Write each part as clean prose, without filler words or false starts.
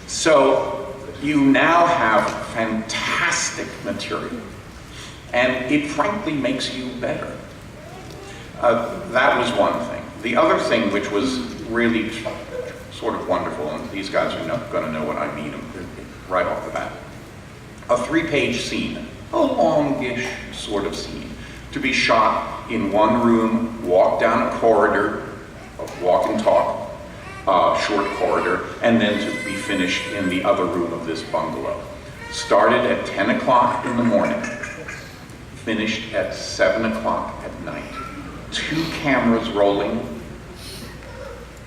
So you now have fantastic material, and it frankly makes you better. That was one thing. The other thing, which was really sort of wonderful, and these guys are going to know what I mean right off the bat, a 3-page scene, a longish sort of scene, to be shot in one room, walk down a corridor, walk and talk, short corridor, and then to be finished in the other room of this bungalow. Started at 10 o'clock in the morning, finished at 7 o'clock at night. 2 cameras rolling.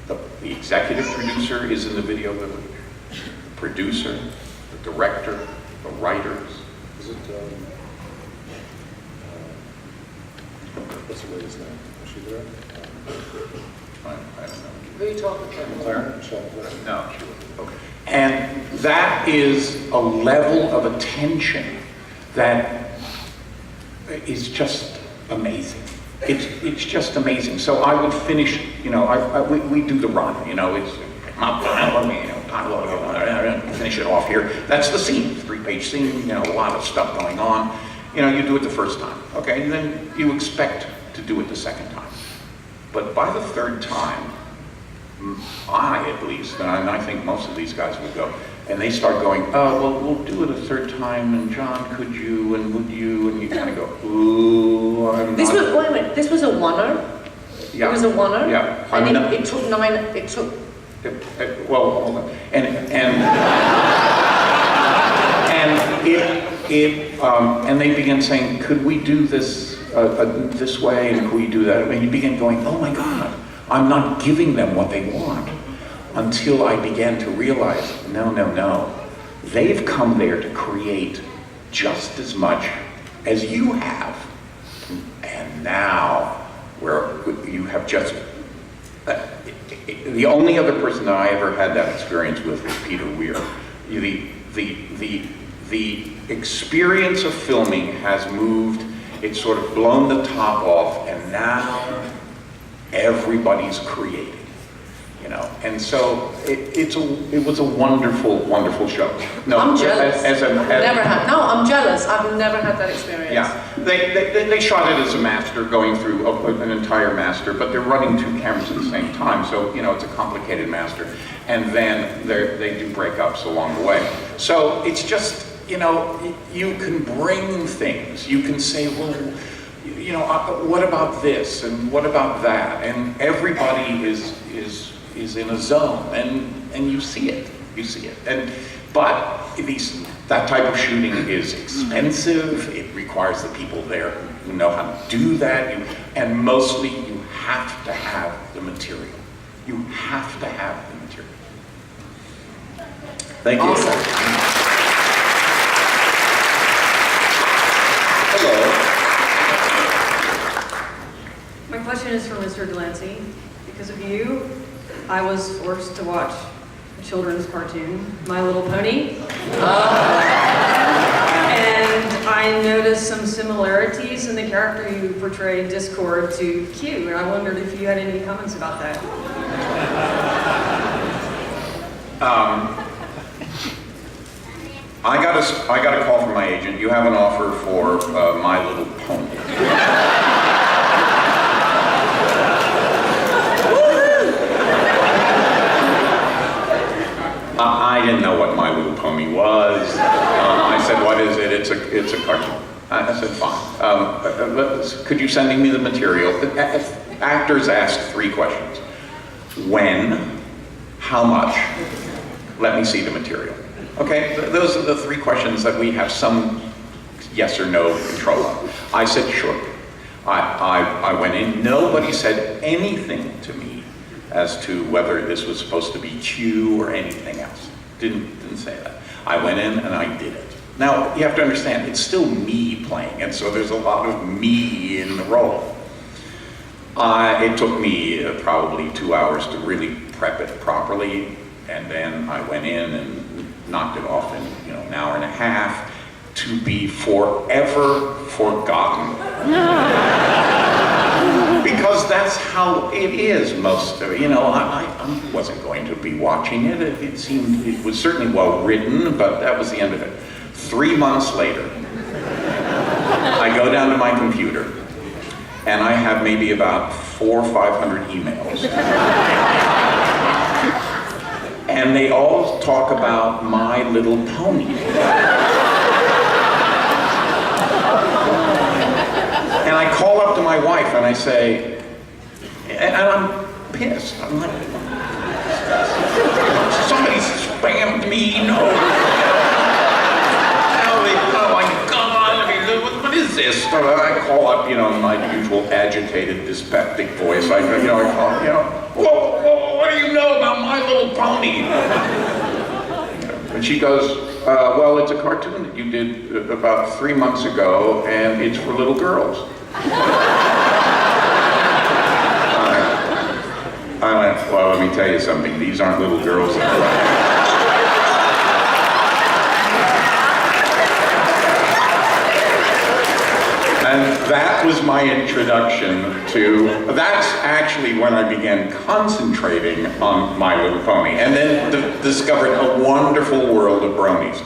The executive producer is in the video village. The producer, the director, the writers. Is it, what's the lady's name? Is she there? I don't know. Who are you talking about? Claire? Michelle. No, she wasn't. Okay. And that is a level of attention that is just amazing. It's just amazing. So I would finish, we do the run, it's finish it off here. That's the scene, 3-page scene, a lot of stuff going on. You do it the first time, okay? And then you expect to do it the second time. But by the 3rd time, I at least, and I think most of these guys would go, and they start going, oh, well, we'll do it a 3rd time, and John, could you, and would you, and you kind of go, ooh, I'm Wait a not. minute, this was a oneer? Yeah. It was a oneer? Yeah. And it took 9, it took... Well, hold on. And they begin saying, could we do this this way, and could we do that? And you begin going, oh my God, I'm not giving them what they want. Until I began to realize, no. They've come there to create just as much as you have. And now, where you have just... the only other person that I ever had that experience with was Peter Weir. The experience of filming has moved, it's sort of blown the top off, and now everybody's creating. And so it was a wonderful, wonderful show. No, I'm jealous. I'm jealous. I've never had that experience. Yeah, they shot it as a master, going through an entire master, but they're running 2 cameras at the same time, so it's a complicated master. And then they do breakups along the way. So it's just, you can bring things. You can say, well, what about this and what about that? And everybody is in a zone, and you see it. But that type of shooting is expensive. It requires the people there who know how to do that, and mostly you have to have the material. You have to have the material. Thank you. Awesome. Hello. My question is for Mr. Delancey. Because of you, I was forced to watch a children's cartoon, My Little Pony. And I noticed some similarities in the character you portrayed, Discord, to Q, and I wondered if you had any comments about that. I got a call from my agent. You have an offer for My Little Pony. I didn't know what My Little Pony was. I said, what is it? It's a cartoon. I said, fine. Could you send me the material? Actors ask 3 questions. When? How much? Let me see the material. Okay, those are the 3 questions that we have some yes or no control of. I said, sure. I went in. Nobody said anything to me as to whether this was supposed to be Q or anything else. Didn't say that. I went in and I did it. Now, you have to understand, it's still me playing, and so there's a lot of me in the role. It took me probably 2 hours to really prep it properly, and then I went in and knocked it off in an hour and a half to be forever forgotten. Because that's how it is most of it. You know, I wasn't going to be watching it. It seemed, it was certainly well written, but that was the end of it. 3 months later, I go down to my computer, and I have maybe about 400 or 500 emails. And they all talk about My Little Pony. And I call up to my wife and I say, and I'm pissed. I'm like, somebody spammed me, no. Oh my God, I mean, what is this? I call up, you know, in my usual agitated, dyspeptic voice. I call, whoa, what do you know about My Little Pony? And she goes, well, it's a cartoon that you did about 3 months ago, and it's for little girls. I went, well, let me tell you something. These aren't little girls. And that was my introduction to, that's actually when I began concentrating on My Little Pony, and then discovered a wonderful world of bronies.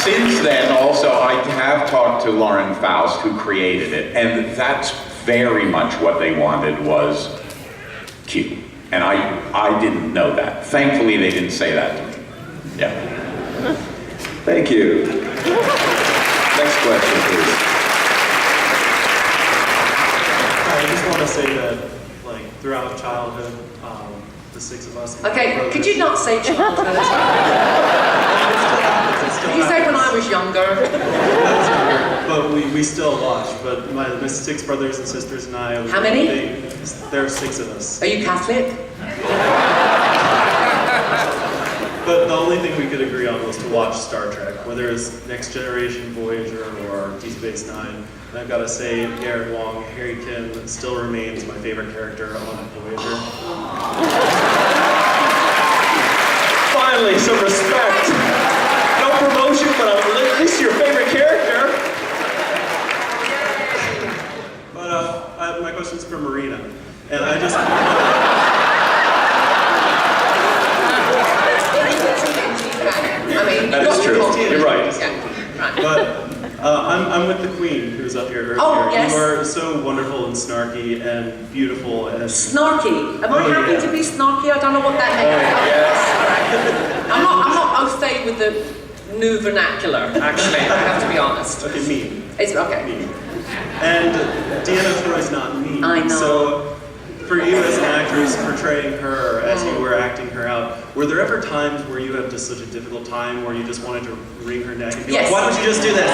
Since then, also, I have talked to Lauren Faust, who created it, and that's very much what they wanted was Q. And I didn't know that. Thankfully, they didn't say that to me. Yeah. Thank you. Next question, please. I just want to say that, like, throughout childhood, the six of us. Okay, could you not say childhood? You said when I was younger. But we still watch. But my 6 brothers and sisters and I. How many? There are 6 of us. Are you Catholic? But the only thing we could agree on was to watch Star Trek, whether it's Next Generation, Voyager, or Deep Space Nine. And I've got to say, Garrett Wong, Harry Kim, still remains my favorite character on Voyager. Finally, some respect. No promotion, but I'm at least your favorite character. But my question's for Marina. And I just... I mean, That is true. You're right. Yeah, right. But I'm with the Queen, who's up here earlier. Oh, yes. You are so wonderful and snarky and beautiful and... Snarky. Am I Oh, happy yeah. to be snarky? I don't know what that means. I'm not au fait with the new vernacular, actually. I have to be honest. Okay, mean. It's okay. Mean. And Deanna Troy's not mean. I know. So, for you as an actress portraying her as you were acting her out, were there ever times where you had just such a difficult time where you just wanted to wring her neck and be Yes. like, why don't you just do this?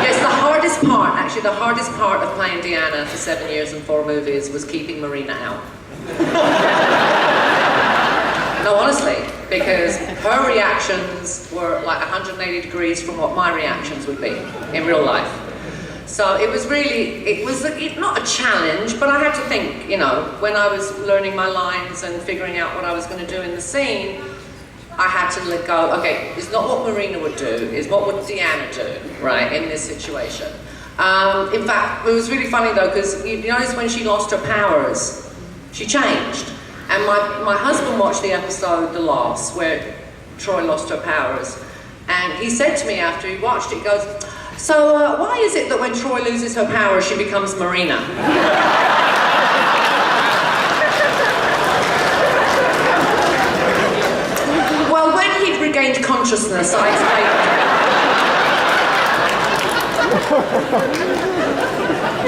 Yes, the hardest part, actually, the hardest part of playing Deanna for 7 years and 4 movies was keeping Marina out. No, honestly, because her reactions were like 180 degrees from what my reactions would be in real life. So it was really, not a challenge, but I had to think, you know, when I was learning my lines and figuring out what I was going to do in the scene, I had to let go, okay, it's not what Marina would do, it's what would Deanna do, right, in this situation. In fact, it was really funny though, because you notice when she lost her powers, she changed. And my husband watched the episode The Loss, where Troy lost her powers. And he said to me after he watched it, he goes, so why is it that when Troy loses her powers, she becomes Marina? Well, when he'd regained consciousness, I explained.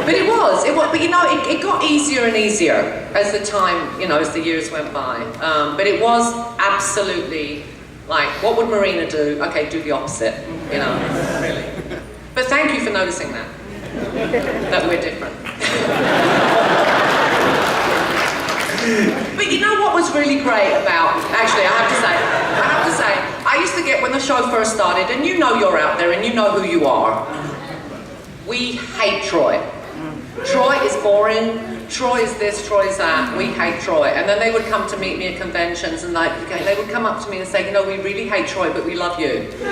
But it was, but you know, it got easier and easier as the time, you know, as the years went by. But it was absolutely like, what would Marina do? Okay, do the opposite, you know, really. But thank you for noticing that we're different. But you know what was really great about, actually, I have to say, I used to get, when the show first started, and you know you're out there and you know who you are, we hate Troy. Troy is boring, Troy is this, Troy is that, we hate Troy. And then they would come to meet me at conventions and they would come up to me and say, you know, we really hate Troy, but we love you. So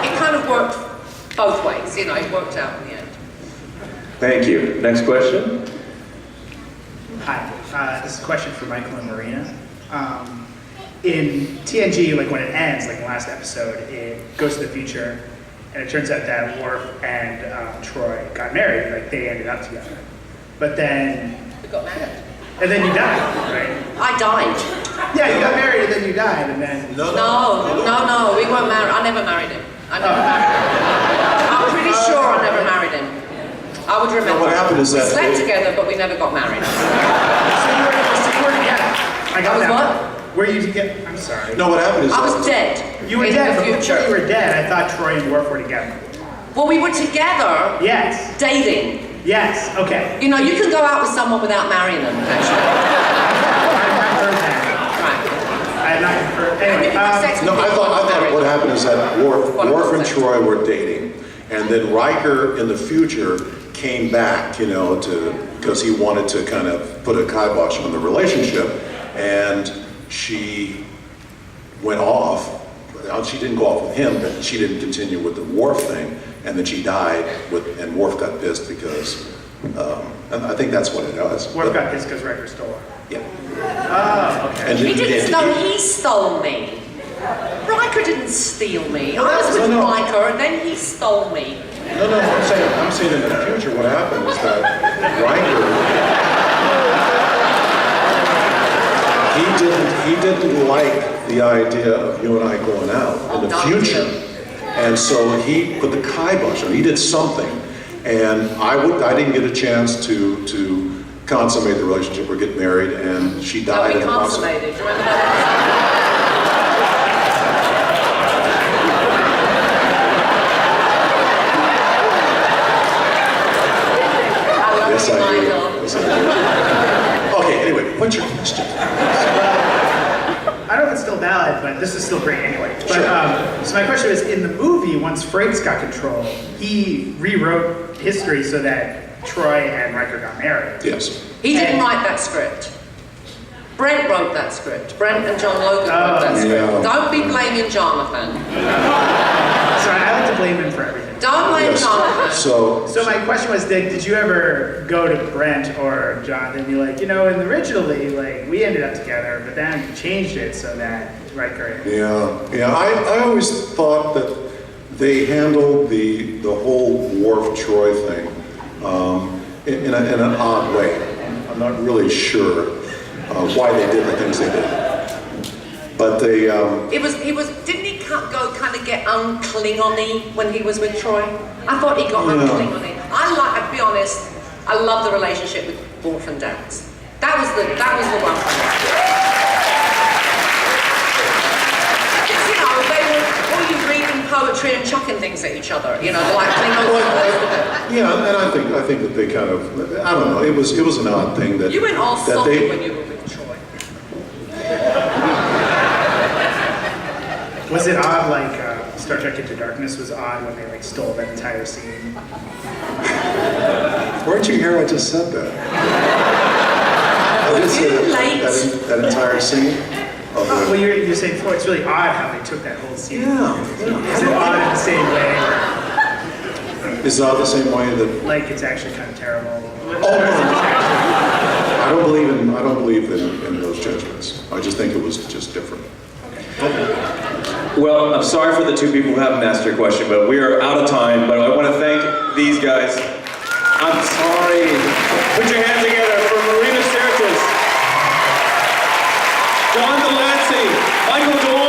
it kind of worked both ways, you know, it worked out in the end. Thank you. Next question. Hi, this is a question for Michael and Marina. In TNG, like when it ends, like the last episode, it goes to the future, and it turns out that Worf and Troy got married, like they ended up together. But then, We got married. and then you died, right? I died. Yeah, you got married and then you died, and then. No, we weren't married. I never married him. I never married him. I'm pretty sure I never married him. I would remember. what happened is we that slept they- together, but we never got married. So you were together. I got I was that. what? Were you together? I'm sorry. No, what happened is I that was dead. You were in dead, the but before future. you were dead, I thought Troy and Worf were together. Well, we were together, Yes. dating. Yes. Okay. You know, you can go out with someone without marrying them, actually. I've heard that. Right. I have not heard. Anyway, You can have sex with No, I people thought without marrying what them. happened is that Worf and Troy were dating, and then Riker in the future came back, you know, because he wanted to kind of put a kibosh on the relationship, and she went off. She didn't go off with him, but she didn't continue with the Worf thing, and then she died, and Worf got pissed because, and I think that's what it was. Worf got pissed because Riker stole her. Yeah. Oh, okay. And He didn't and- steal, he stole me. Riker didn't steal me. I was with no. Riker and then he stole me. No, I'm saying in the future what happened is that Riker, he didn't like the idea of you and I going out in the future. And so he put the kibosh on, he did something. And I didn't get a chance to consummate the relationship or get married, and she No, died we in the process. consummated. Do you remember that? I love Yes, you, I do. Michael. Yes, I do. Okay, anyway, what's your question? I don't know if it's still valid, but this is still great anyway. But, Sure. so my question is, in the movie, once Frakes got control, he rewrote history so that Troy and Riker got married. Yes. He didn't write that script. Brent wrote that script. Brent and John Logan wrote that script. yeah. Don't be blaming Jonathan. So I like to blame him for everything. Don't blame Yes. Jonathan. So my question was, did you ever go to Brent or Jonathan and be like, you know, and originally, like, we ended up together, but then you changed it so that Riker... Yeah. I always thought that they handled the whole Worf-Troy thing in an odd way. I'm not really sure why they did the things they did. But they... Didn't he go kind of get un-Klingon-y when he was with Troy? I thought he got un-Klingon-y. I'll be honest, I love the relationship with Worf and Dax. That was the one for me. Because, you know, they were all reading poetry and chucking things at each other, you know, like Klingons. Yeah, and I think that they kind of, I don't know, it was an odd thing that... You went all that salty they- when you were with Troy. Was it odd, like, Star Trek Into Darkness was odd when they, like, stole that entire scene? Weren't you here? I just said that. I Were just you said late? that entire scene. Of the- Well, you're saying before, it's really odd how they took that whole scene. Yeah. Is it odd in the same way? Is that the same way that... Like, it's actually kind of terrible? I don't believe in those judgments. I just think it was just different. Well, I'm sorry for the two people who haven't asked your question, but we are out of time. But I want to thank these guys. I'm sorry. Put your hands together for Marina Sirtis, John Delancey, Michael Dorn,